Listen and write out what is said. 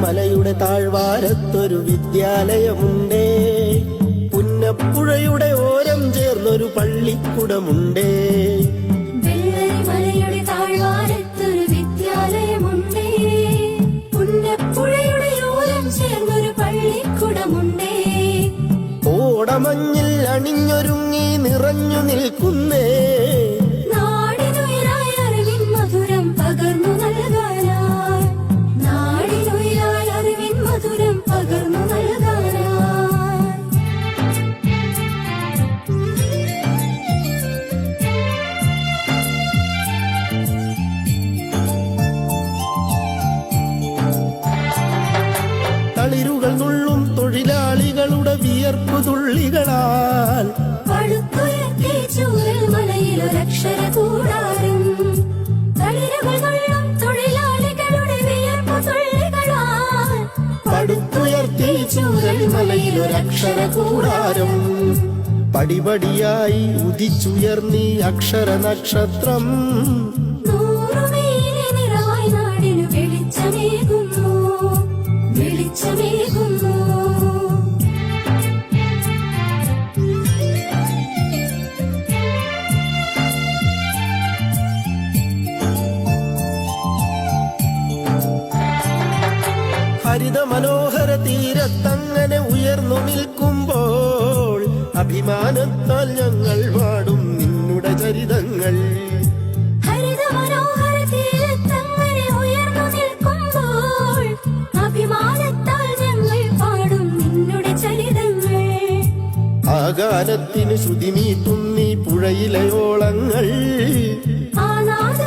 മലയുടെ താഴ്വാരത്തൊരു വിദ്യാലയമുണ്ടേ, പുന്നപ്പുഴയുടെ ഓരം ചേർന്നൊരു പള്ളിക്കുടമുണ്ടേ. മലയുടെ താഴ്വാരത്തൊരു വിദ്യാലയമുണ്ടേ, പുന്നപ്പുഴയുടെ ഓരം ചേർന്നൊരു പള്ളിക്കുടമുണ്ടേ. ഓടമഞ്ഞിൽ അണിഞ്ഞൊരുങ്ങി നിറഞ്ഞു നിൽക്കുന്നേ, നാടിനുയരായ അറിവിൻ മധുരം പകർന്നു നൽകാനായി, നാടിനുയരായ അറിവിൻ മധുരം പകർന്നു നൽകാനായി. തളിരുകൾ നുള്ളും തൊഴിലാളികളുടെ വിയർപ്പു തുള്ളികളാൽ പടുത്തുയർത്തി ചൂരൽ മലയിലൊരക്ഷര കൂടാരം, തളിരുകൾ നുള്ളും തൊഴിലാളികളുടെ വിയർപ്പു തുള്ളികളാൽ പടുത്തുയർത്തി ചൂരൽ മലയിലൊരക്ഷര കൂടാരം. പടിപടിയായി ഉദിച്ചുയർന്നീ അക്ഷര നക്ഷത്രം, നൂറുമേനി നിറവായി നാടിനു വെളിച്ചമേകുന്നു, വെളിച്ചമേകുന്നു. ഹരിത മനോഹര തീരത്തങ്ങനെ ഉയർന്നു നിൽക്കുമ്പോൾ അഭിമാനത്താൽ ഞങ്ങൾ പാടും നിന്നുടെ ചരിതങ്ങൾ. ഹരിത മനോഹര തീരത്തങ്ങനെ ഉയർന്നു നിൽക്കുമ്പോൾ അഭിമാനത്താൽ ഞങ്ങൾ പാടും നിന്നുടെ ചരിതങ്ങൾ. ആ ഗാനത്തിന് ശ്രുതിമീട്ടുന്നീ പുഴയിലെ ഓളങ്ങൾ, ആ നാദ